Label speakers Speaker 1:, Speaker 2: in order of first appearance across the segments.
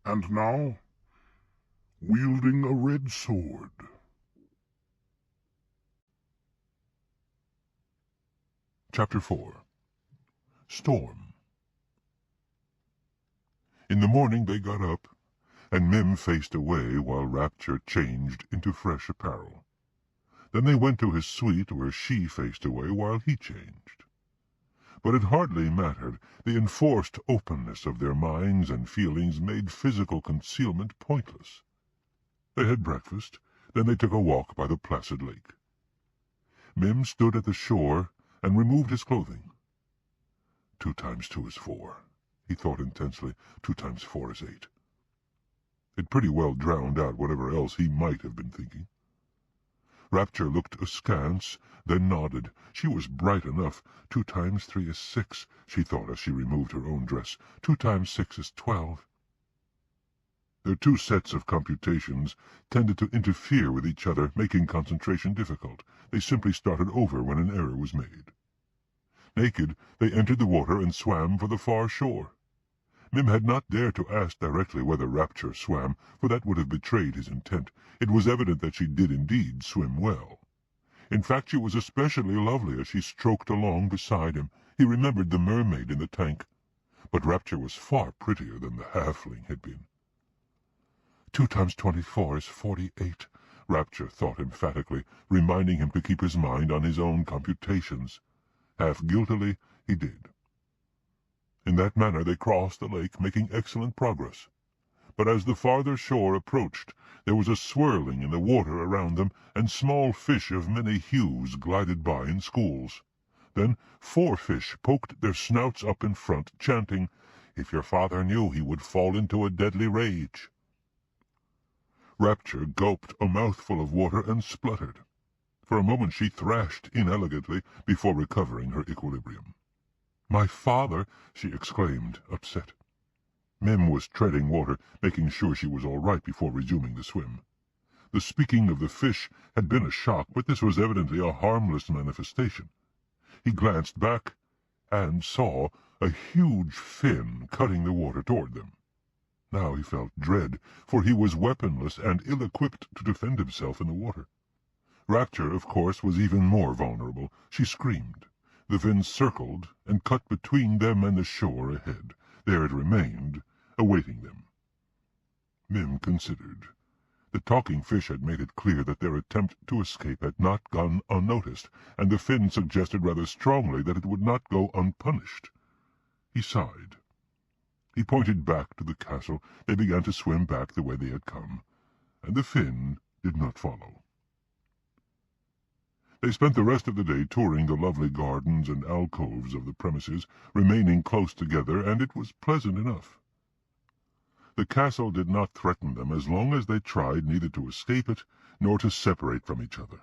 Speaker 1: And now, wielding a red sword. Chapter 4. Storm. In the morning they got up, and Mim faced away while Rapture changed into fresh apparel. Then they went to his suite, where she faced away while he changed. But it hardly mattered. The enforced openness of their minds and feelings made physical concealment pointless. They had breakfast, then they took a walk by the placid lake. Mim stood at the shore and removed his clothing. 2 times 2 is 4, he thought intensely. 2 times 4 is 8. It pretty well drowned out whatever else he might have been thinking. Rapture looked askance, then nodded. She was bright enough. 2 times 3 is 6, she thought as she removed her own dress. 2 times 6 is 12. Their 2 sets of computations tended to interfere with each other, making concentration difficult. They simply started over when an error was made. Naked, they entered the water and swam for the far shore. Mim had not dared to ask directly whether Rapture swam, for that would have betrayed his intent. It was evident that she did indeed swim well. In fact, she was especially lovely as she stroked along beside him. He remembered the mermaid in the tank, but Rapture was far prettier than the halfling had been. 2 times 24 is 48, Rapture thought emphatically, reminding him to keep his mind on his own computations. Half guiltily, he did. In that manner they crossed the lake, making excellent progress. But as the farther shore approached, there was a swirling in the water around them, and small fish of many hues glided by in schools. Then 4 fish poked their snouts up in front, chanting, "If your father knew, he would fall into a deadly rage." Rapture gulped a mouthful of water and spluttered. For a moment she thrashed inelegantly before recovering her equilibrium. "My father!" she exclaimed, upset. Mim was treading water, making sure she was all right before resuming the swim. The speaking of the fish had been a shock, but this was evidently a harmless manifestation. He glanced back and saw a huge fin cutting the water toward them. Now he felt dread, for he was weaponless and ill-equipped to defend himself in the water. Rapture, of course, was even more vulnerable. She screamed. The fin circled and cut between them and the shore ahead. There it remained, awaiting them. Mim considered. The talking fish had made it clear that their attempt to escape had not gone unnoticed, and the fin suggested rather strongly that it would not go unpunished. He sighed. He pointed back to the castle. They began to swim back the way they had come, and the fin did not follow. They spent the rest of the day touring the lovely gardens and alcoves of the premises, remaining close together, and it was pleasant enough. The castle did not threaten them as long as they tried neither to escape it nor to separate from each other.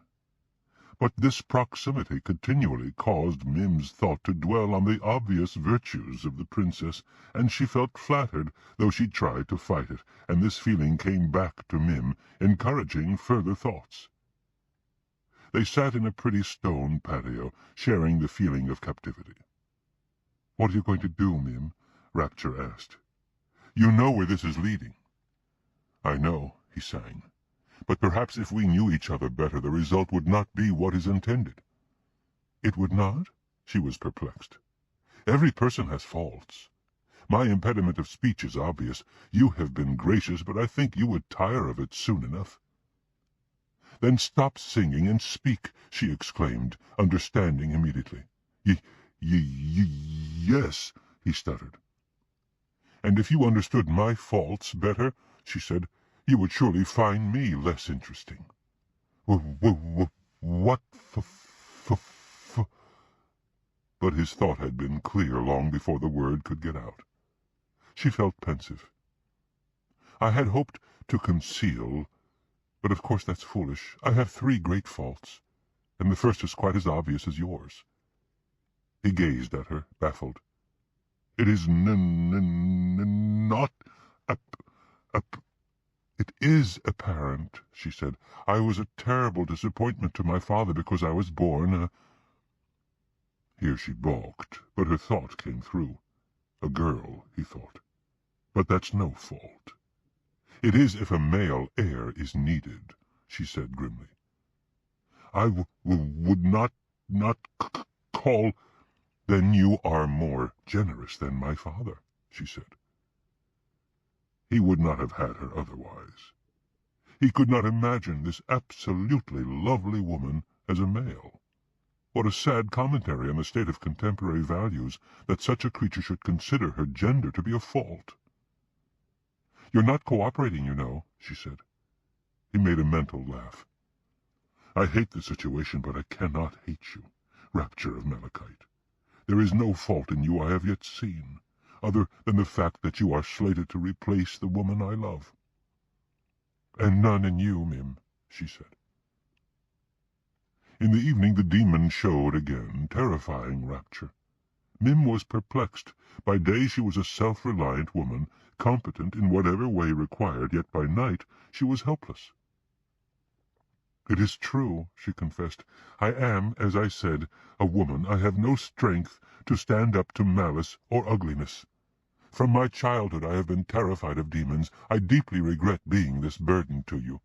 Speaker 1: But this proximity continually caused Mim's thought to dwell on the obvious virtues of the princess, and she felt flattered, though she tried to fight it, and this feeling came back to Mim, encouraging further thoughts. They sat in a pretty stone patio, sharing the feeling of captivity. "What are you going to do, Mim?" Rapture asked. "You know where this is leading." "I know," he sang. "But perhaps if we knew each other better, the result would not be what is intended." "It would not?" She was perplexed. "Every person has faults. My impediment of speech is obvious. You have been gracious, but I think you would tire of it soon enough." "Then stop singing and speak," she exclaimed, understanding immediately. Yes," he stuttered. "And if you understood my faults better," she said, "you would surely find me less interesting." What But his thought had been clear long before the word could get out. She felt pensive. "I had hoped to conceal, but of course that's foolish. I have 3 great faults, and the first is quite as obvious as yours." He gazed at her, baffled. "It is not It is apparent," she said. "I was a terrible disappointment to my father because I was born Here she balked, but her thought came through. A girl, he thought. But that's no fault. "It is if a male heir is needed," she said grimly. "I would not call—" "Then you are more generous than my father," she said. He would not have had her otherwise. He could not imagine this absolutely lovely woman as a male. What a sad commentary on the state of contemporary values that such a creature should consider her gender to be a fault. "You're not cooperating, you know," she said. He made a mental laugh. "I hate the situation, but I cannot hate you, Rapture of Malachite. There is no fault in you I have yet seen, other than the fact that you are slated to replace the woman I love." "And none in you, Mim," she said. In the evening the demon showed again, terrifying Rapture. Mim was perplexed. By day she was a self-reliant woman, competent in whatever way required, yet by night she was helpless. "It is true," she confessed. "I am, as I said, a woman. I have no strength to stand up to malice or ugliness. From my childhood I have been terrified of demons. I deeply regret being this burden to you."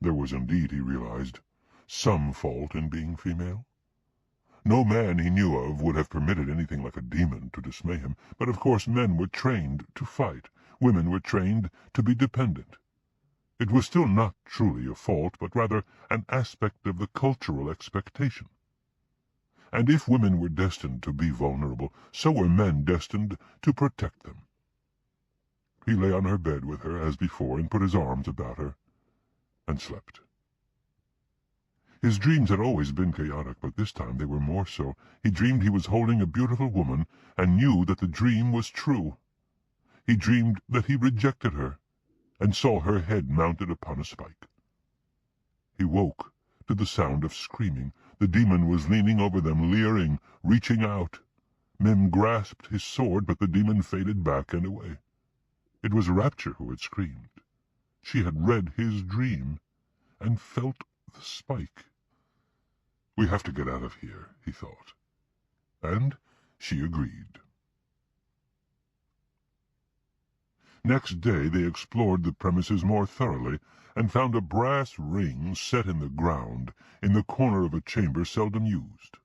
Speaker 1: There was indeed, he realized, some fault in being female. No man he knew of would have permitted anything like a demon to dismay him, but of course men were trained to fight, women were trained to be dependent. It was still not truly a fault, but rather an aspect of the cultural expectation. And if women were destined to be vulnerable, so were men destined to protect them. He lay on her bed with her, as before, and put his arms about her, and slept. His dreams had always been chaotic, but this time they were more so. He dreamed he was holding a beautiful woman, and knew that the dream was true. He dreamed that he rejected her, and saw her head mounted upon a spike. He woke to the sound of screaming. The demon was leaning over them, leering, reaching out. Mim grasped his sword, but the demon faded back and away. It was Rapture who had screamed. She had read his dream, and felt the spike. "We have to get out of here," he thought. And she agreed. Next day they explored the premises more thoroughly, and found a brass ring set in the ground, in the corner of a chamber seldom used.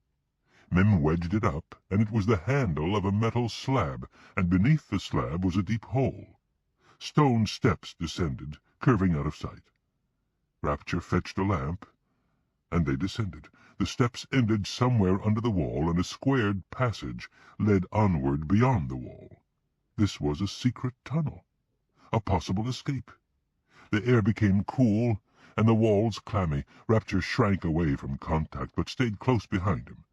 Speaker 1: Mim wedged it up, and it was the handle of a metal slab, and beneath the slab was a deep hole. Stone steps descended, curving out of sight. Rapture fetched a lamp, and they descended. The steps ended somewhere under the wall, and a squared passage led onward beyond the wall. This was a secret tunnel, a possible escape. The air became cool, and the walls clammy. Rapture shrank away from contact, but stayed close behind him.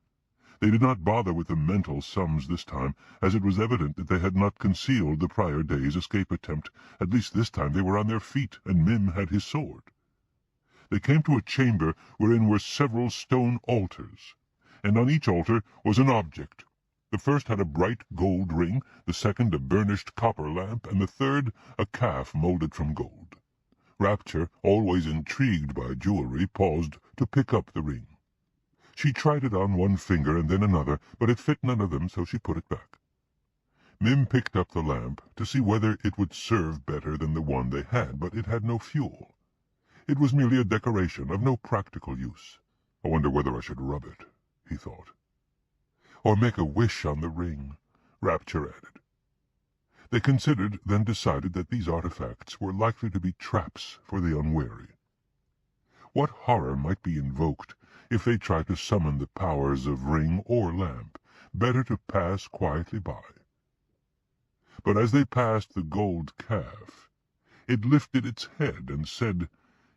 Speaker 1: They did not bother with the mental sums this time, as it was evident that they had not concealed the prior day's escape attempt. At least this time they were on their feet, and Mim had his sword. They came to a chamber wherein were several stone altars, and on each altar was an object. The first had a bright gold ring, the second a burnished copper lamp, and the third a calf molded from gold. Rapture, always intrigued by jewelry, paused to pick up the ring. She tried it on one finger and then another, but it fit none of them, so she put it back. Mim picked up the lamp to see whether it would serve better than the one they had, but it had no fuel. It was merely a decoration, of no practical use. "I wonder whether I should rub it," he thought. "Or make a wish on the ring," Rapture added. They considered, then decided that these artifacts were likely to be traps for the unwary. What horror might be invoked if they tried to summon the powers of ring or lamp? Better to pass quietly by. But as they passed the gold calf, it lifted its head and said,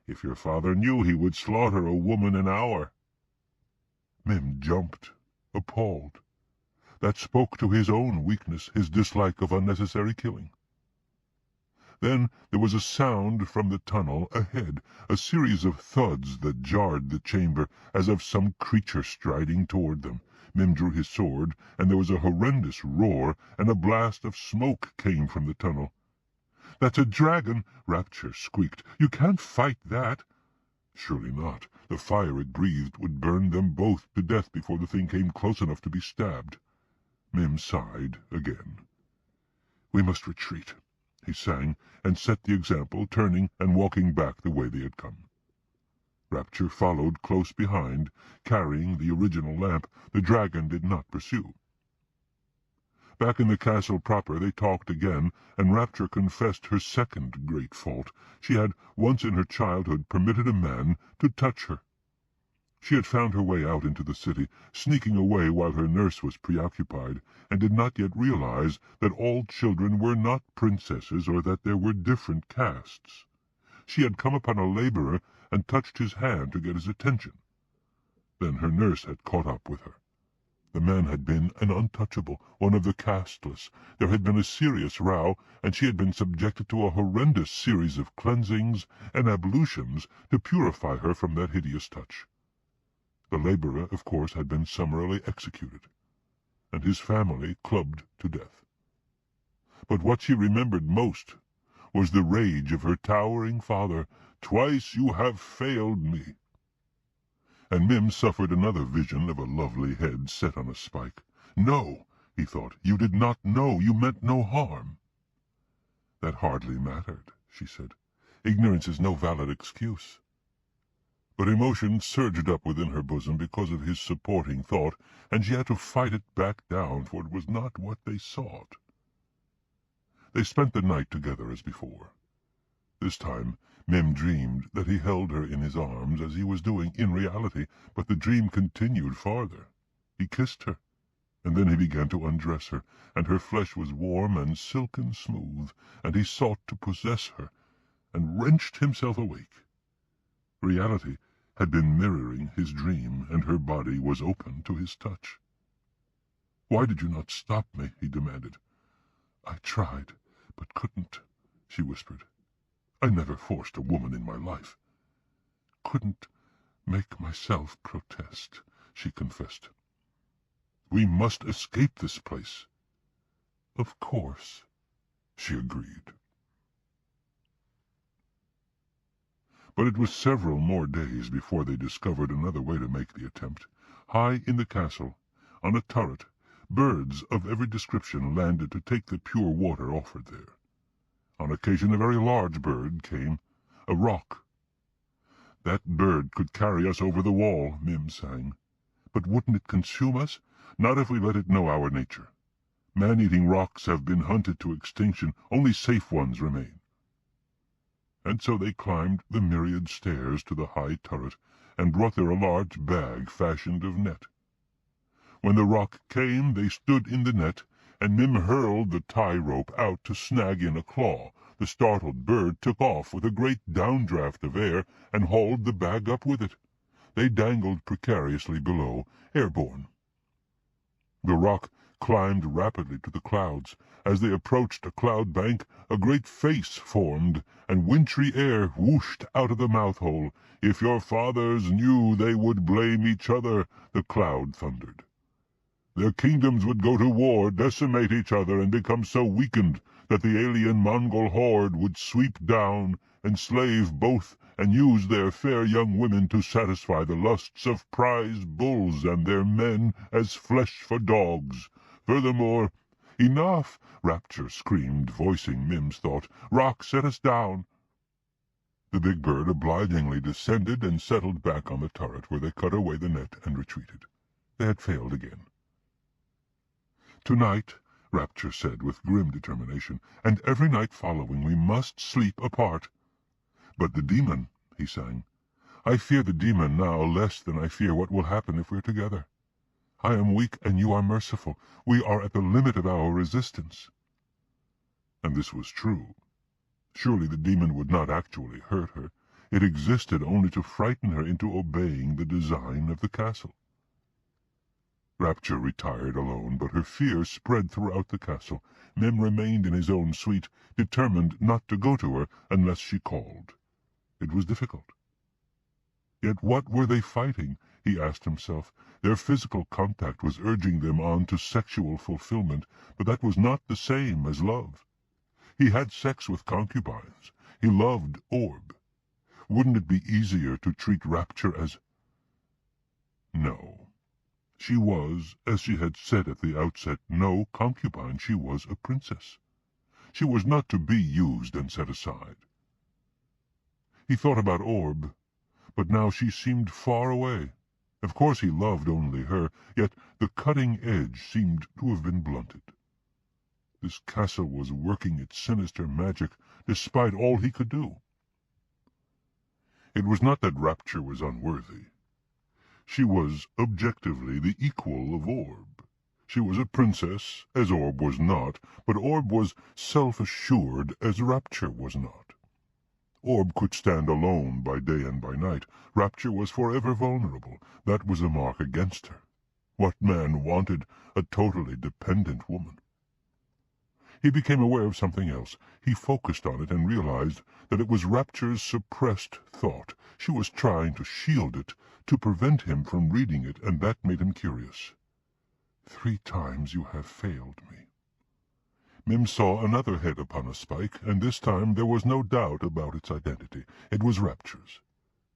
Speaker 1: "If your father knew, he would slaughter a woman an hour." Mim jumped, appalled. That spoke to his own weakness, his dislike of unnecessary killing. Then there was a sound from the tunnel ahead, a series of thuds that jarred the chamber, as of some creature striding toward them. Mim drew his sword, and there was a horrendous roar, and a blast of smoke came from the tunnel. "That's a dragon," Rapture squeaked. "You can't fight that." Surely not. The fire it breathed would burn them both to death before the thing came close enough to be stabbed. Mim sighed again. "We must retreat," he sang, and set the example, turning and walking back the way they had come. Rapture followed close behind, carrying the original lamp. The dragon did not pursue. Back in the castle proper they talked again, and Rapture confessed her second great fault. She had once in her childhood permitted a man to touch her. She had found her way out into the city, sneaking away while her nurse was preoccupied, and did not yet realize that all children were not princesses, or that there were different castes. She had come upon a laborer and touched his hand to get his attention. Then her nurse had caught up with her. The man had been an untouchable, one of the casteless. There had been a serious row, and she had been subjected to a horrendous series of cleansings and ablutions to purify her from that hideous touch. The laborer, of course, had been summarily executed, and his family clubbed to death. But what she remembered most was the rage of her towering father. "Twice you have failed me." And Mim suffered another vision of a lovely head set on a spike. "No," he thought, "you did not know. You meant no harm." "That hardly mattered," she said. "Ignorance is no valid excuse." But emotion surged up within her bosom because of his supporting thought, and she had to fight it back down, for it was not what they sought. They spent the night together as before. This time Mim dreamed that he held her in his arms, as he was doing in reality, but the dream continued farther. He kissed her, and then he began to undress her, and her flesh was warm and silken smooth, and he sought to possess her, and wrenched himself awake. Reality had been mirroring his dream, and her body was open to his touch. "Why did you not stop me?" he demanded. "I tried, but couldn't," she whispered. "I never forced a woman in my life." "Couldn't make myself protest," she confessed. "We must escape this place." "Of course," she agreed. But it was several more days before they discovered another way to make the attempt. High in the castle, on a turret, birds of every description landed to take the pure water offered there. On occasion a very large bird came, a roc. "That bird could carry us over the wall," Mim sang. "But wouldn't it consume us? Not if we let it know our nature. Man-eating rocs have been hunted to extinction. Only safe ones remain." And so they climbed the myriad stairs to the high turret, and brought there a large bag fashioned of net. When the roc came, they stood in the net, and Mim hurled the tie-rope out to snag in a claw. The startled bird took off with a great downdraft of air, and hauled the bag up with it. They dangled precariously below, airborne. The roc climbed rapidly to the clouds. As they approached a cloud bank, a great face formed, and wintry air whooshed out of the mouth-hole. "If your fathers knew, they would blame each other," the cloud thundered. "Their kingdoms would go to war, decimate each other, and become so weakened that the alien Mongol horde would sweep down, enslave both, and use their fair young women to satisfy the lusts of prize bulls and their men as flesh for dogs. Furthermore—" "Enough!" Rapture screamed, voicing Mim's thought. "Roc, set us down." The big bird obligingly descended and settled back on the turret, where they cut away the net and retreated. They had failed again. "Tonight," Rapture said with grim determination, "and every night following, we must sleep apart." "But the demon," he sang. "I fear the demon now less than I fear what will happen if we're together. I am weak and you are merciful. We are at the limit of our resistance." And this was true. Surely the demon would not actually hurt her. It existed only to frighten her into obeying the design of the castle. Rapture retired alone, but her fear spread throughout the castle. Mim remained in his own suite, determined not to go to her unless she called. It was difficult. Yet what were they fighting? He asked himself. Their physical contact was urging them on to sexual fulfillment, but that was not the same as love. He had sex with concubines. He loved Orb. Wouldn't it be easier to treat Rapture as... No. She was, as she had said at the outset, no concubine. She was a princess. She was not to be used and set aside. He thought about Orb, but now she seemed far away. Of course he loved only her, yet the cutting edge seemed to have been blunted. This castle was working its sinister magic despite all he could do. It was not that Rapture was unworthy. She was objectively the equal of Orb. She was a princess, as Orb was not, but Orb was self-assured, as Rapture was not. Orb could stand alone by day and by night. Rapture was forever vulnerable. That was a mark against her. What man wanted a totally dependent woman? He became aware of something else. He focused on it and realized that it was Rapture's suppressed thought. She was trying to shield it, to prevent him from reading it, and that made him curious. 3 times you have failed me. Mim saw another head upon a spike, and this time there was no doubt about its identity. It was Rapture's.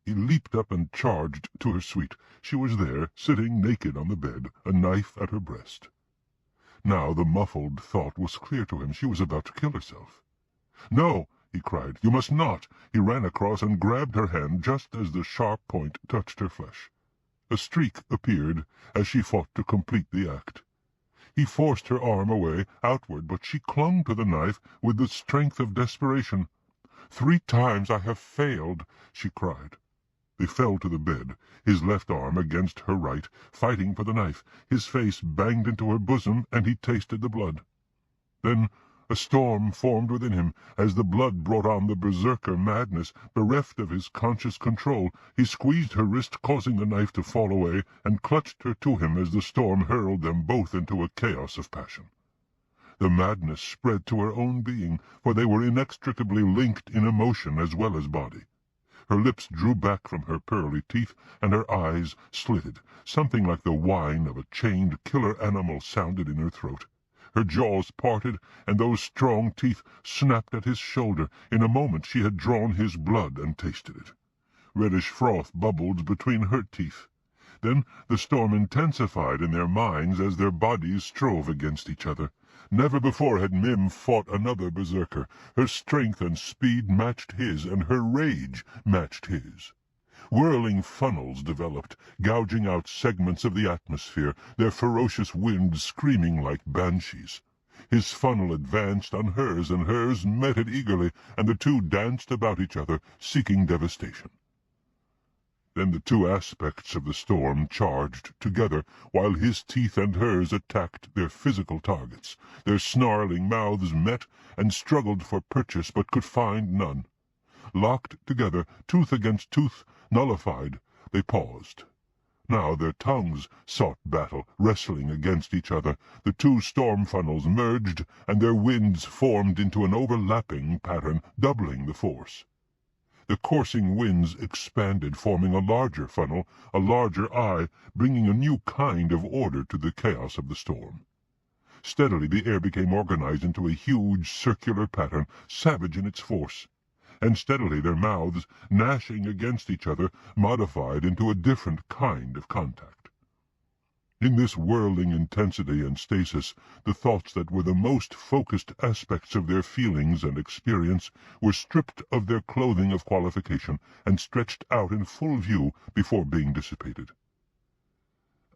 Speaker 1: He leaped up and charged to her suite. She was there, sitting naked on the bed, a knife at her breast. Now the muffled thought was clear to him. She was about to kill herself. "No!" he cried. "You must not!" He ran across and grabbed her hand just as the sharp point touched her flesh. A streak appeared as she fought to complete the act. He forced her arm away, outward, but she clung to the knife with the strength of desperation. 3 times I have failed," she cried. They fell to the bed, his left arm against her right, fighting for the knife. His face banged into her bosom, and he tasted the blood. Then a storm formed within him. As the blood brought on the berserker madness, bereft of his conscious control, he squeezed her wrist, causing the knife to fall away, and clutched her to him as the storm hurled them both into a chaos of passion. The madness spread to her own being, for they were inextricably linked in emotion as well as body. Her lips drew back from her pearly teeth, and her eyes slitted. Something like the whine of a chained killer animal sounded in her throat. Her jaws parted, and those strong teeth snapped at his shoulder. In a moment she had drawn his blood and tasted it. Reddish froth bubbled between her teeth. Then the storm intensified in their minds as their bodies strove against each other. Never before had Mim fought another berserker. Her strength and speed matched his, and her rage matched his. Whirling funnels developed, gouging out segments of the atmosphere, their ferocious winds screaming like banshees. His funnel advanced on hers, and hers met it eagerly, and the two danced about each other, seeking devastation. Then the 2 aspects of the storm charged together, while his teeth and hers attacked their physical targets. Their snarling mouths met and struggled for purchase, but could find none. Locked together, tooth against tooth, nullified, they paused. Now their tongues sought battle, wrestling against each other. The 2 storm funnels merged, and their winds formed into an overlapping pattern, doubling the force. The coursing winds expanded, forming a larger funnel, a larger eye, bringing a new kind of order to the chaos of the storm. Steadily the air became organized into a huge circular pattern, savage in its force. And steadily their mouths, gnashing against each other, modified into a different kind of contact. In this whirling intensity and stasis, the thoughts that were the most focused aspects of their feelings and experience were stripped of their clothing of qualification and stretched out in full view before being dissipated.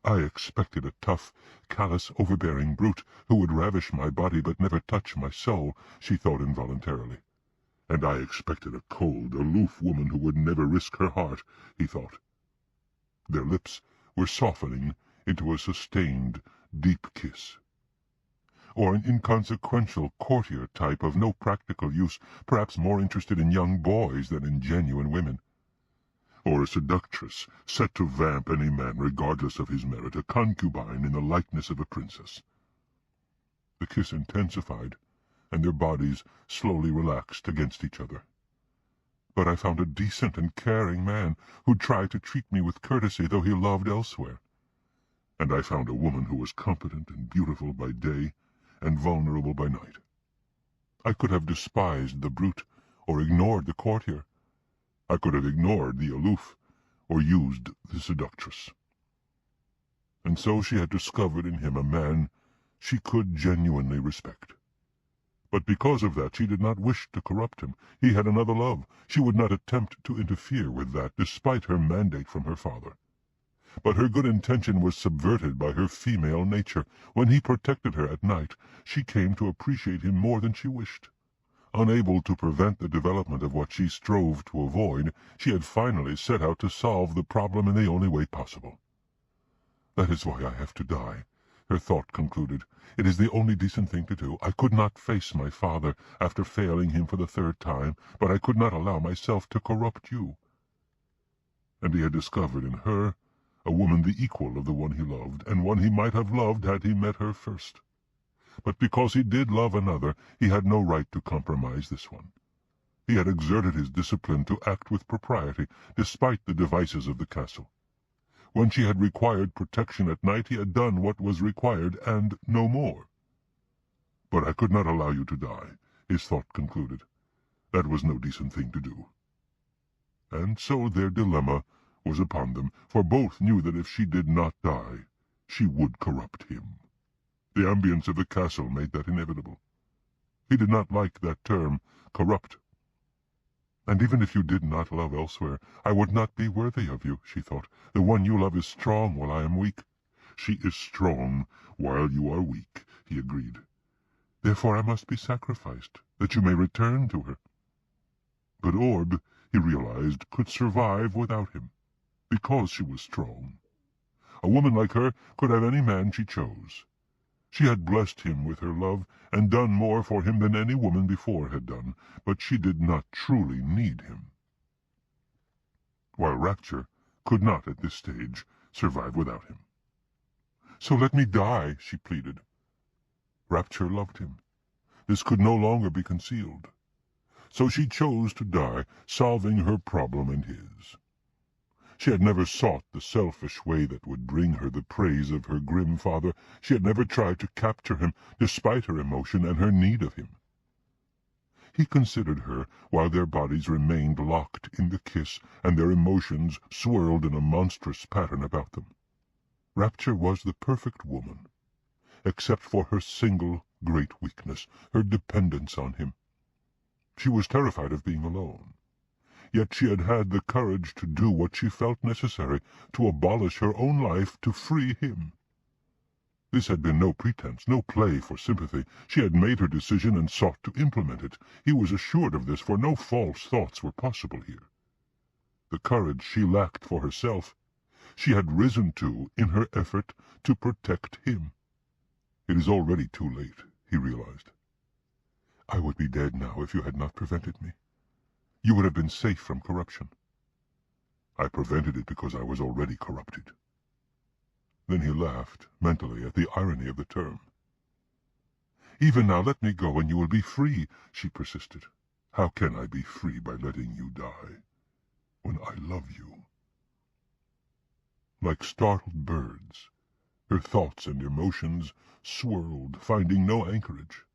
Speaker 1: I expected a tough, callous, overbearing brute who would ravish my body but never touch my soul, she thought involuntarily. And I expected a cold, aloof woman who would never risk her heart, he thought. Their lips were softening into a sustained, deep kiss. Or an inconsequential courtier type of no practical use, perhaps more interested in young boys than in genuine women. Or a seductress, set to vamp any man regardless of his merit, a concubine in the likeness of a princess. The kiss intensified, and their bodies slowly relaxed against each other. But I found a decent and caring man who tried to treat me with courtesy, though he loved elsewhere. And I found a woman who was competent and beautiful by day and vulnerable by night. I could have despised the brute or ignored the courtier. I could have ignored the aloof or used the seductress. And so she had discovered in him a man she could genuinely respect. But because of that she did not wish to corrupt him. He had another love. She would not attempt to interfere with that, despite her mandate from her father. But her good intention was subverted by her female nature. When he protected her at night, she came to appreciate him more than she wished. Unable to prevent the development of what she strove to avoid, she had finally set out to solve the problem in the only way possible. "That is why I have to die," her thought concluded. "It is the only decent thing to do. I could not face my father after failing him for the third time, but I could not allow myself to corrupt you." And he had discovered in her a woman the equal of the one he loved, and one he might have loved had he met her first. But because he did love another, he had no right to compromise this one. He had exerted his discipline to act with propriety, despite the devices of the castle. When she had required protection at night, he had done what was required, and no more. "But I could not allow you to die," his thought concluded. "That was no decent thing to do." And so their dilemma was upon them, for both knew that if she did not die, she would corrupt him. The ambience of the castle made that inevitable. He did not like that term, corrupt. "And even if you did not love elsewhere, I would not be worthy of you," she thought. "The one you love is strong while I am weak." "She is strong while you are weak," he agreed. "Therefore I must be sacrificed, that you may return to her." But Orb, he realized, could survive without him, because she was strong. A woman like her could have any man she chose. She had blessed him with her love, and done more for him than any woman before had done, but she did not truly need him. While Rapture could not, at this stage, survive without him. "So let me die," she pleaded. Rapture loved him. This could no longer be concealed. So she chose to die, solving her problem and his. She had never sought the selfish way that would bring her the praise of her grim father. She had never tried to capture him, despite her emotion and her need of him. He considered her while their bodies remained locked in the kiss, and their emotions swirled in a monstrous pattern about them. Rapture was the perfect woman, except for her single great weakness, her dependence on him. She was terrified of being alone. Yet she had had the courage to do what she felt necessary, to abolish her own life to free him. This had been no pretense, no play for sympathy. She had made her decision and sought to implement it. He was assured of this, for no false thoughts were possible here. The courage she lacked for herself, she had risen to in her effort to protect him. "It is already too late," he realized. "I would be dead now if you had not prevented me. You would have been safe from corruption." "I prevented it because I was already corrupted." Then he laughed, mentally, at the irony of the term. "Even now let me go and you will be free," she persisted. "How can I be free by letting you die, when I love you?" Like startled birds, her thoughts and emotions swirled, finding no anchorage.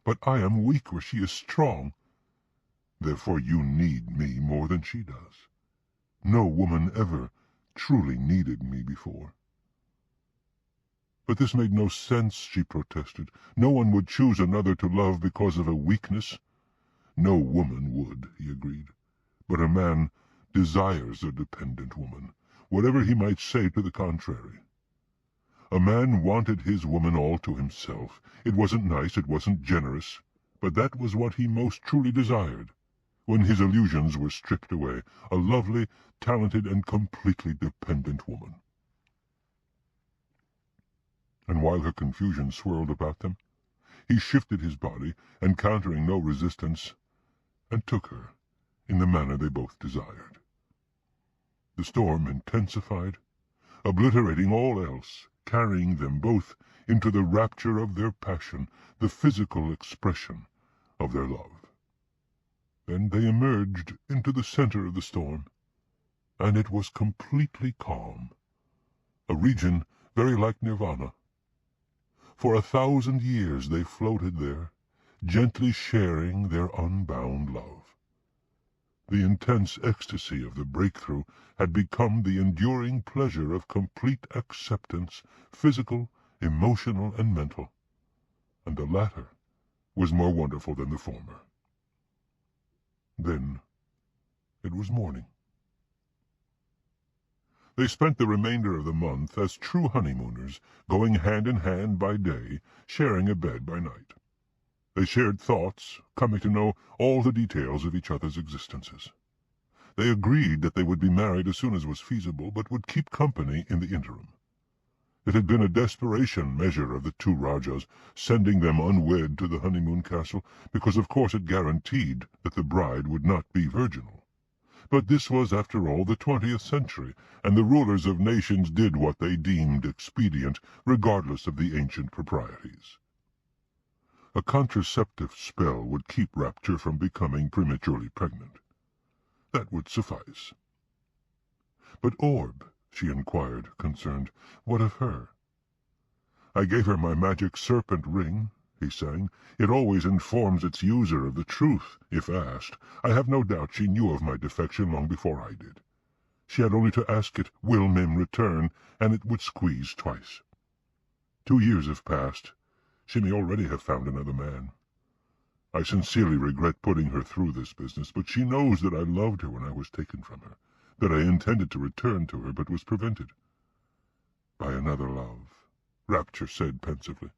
Speaker 1: "But I am weak where she is strong." "Therefore you need me more than she does. No woman ever truly needed me before." "But this made no sense," she protested. "No one would choose another to love because of a weakness." "No woman would," he agreed. "But a man desires a dependent woman, whatever he might say to the contrary. A man wanted his woman all to himself. It wasn't nice, it wasn't generous, but that was what he most truly desired. When his illusions were stripped away, a lovely, talented, and completely dependent woman. And while her confusion swirled about them, he shifted his body, encountering no resistance, and took her in the manner they both desired. The storm intensified, obliterating all else, carrying them both into the rapture of their passion, the physical expression of their love. Then they emerged into the center of the storm, and it was completely calm, a region very like nirvana. For 1,000 years they floated there, gently sharing their unbound love. The intense ecstasy of the breakthrough had become the enduring pleasure of complete acceptance, physical, emotional, and mental, and the latter was more wonderful than the former. Then it was morning. They spent the remainder of the month as true honeymooners, going hand in hand by day, sharing a bed by night. They shared thoughts, coming to know all the details of each other's existences. They agreed that they would be married as soon as was feasible, but would keep company in the interim. It had been a desperation measure of the two Rajas, sending them unwed to the Honeymoon Castle, because of course it guaranteed that the bride would not be virginal. But this was, after all, the 20th century, and the rulers of nations did what they deemed expedient, regardless of the ancient proprieties. A contraceptive spell would keep Rapture from becoming prematurely pregnant. That would suffice. "But Orb," she inquired, concerned, "what of her?" "I gave her my magic serpent ring," he sang. "It always informs its user of the truth, if asked. I have no doubt she knew of my defection long before I did. She had only to ask it, 'Will Mim return?' and it would squeeze twice. 2 years have passed. She may already have found another man. I sincerely regret putting her through this business, but she knows that I loved her when I was taken from her, that I intended to return to her, but was prevented." "By another love," Rapture said pensively.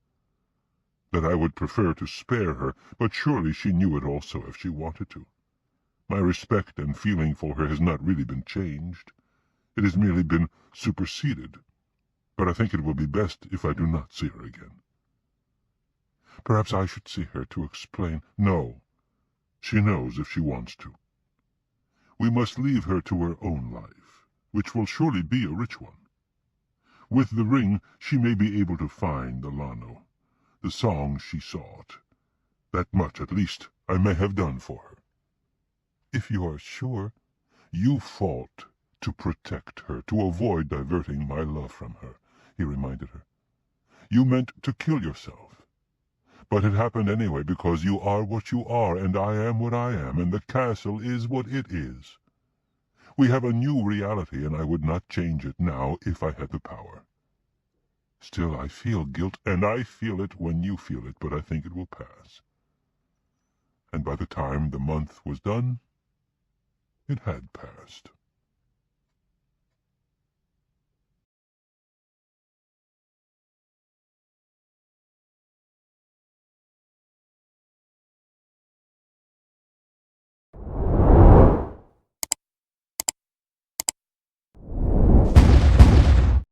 Speaker 1: "That I would prefer to spare her, but surely she knew it also if she wanted to. My respect and feeling for her has not really been changed. It has merely been superseded. But I think it will be best if I do not see her again." "Perhaps I should see her to explain—" "No. She knows if she wants to. We must leave her to her own life, which will surely be a rich one. With the ring she may be able to find the Lano, the song she sought. That much, at least, I may have done for her." "If you are sure—" "You fought to protect her, to avoid diverting my love from her," he reminded her. "You meant to kill yourself. But it happened anyway because you are what you are, and I am what I am, and the castle is what it is. We have a new reality, and I would not change it now if I had the power. Still, I feel guilt, and I feel it when you feel it, but I think it will pass." And by the time the month was done, it had passed.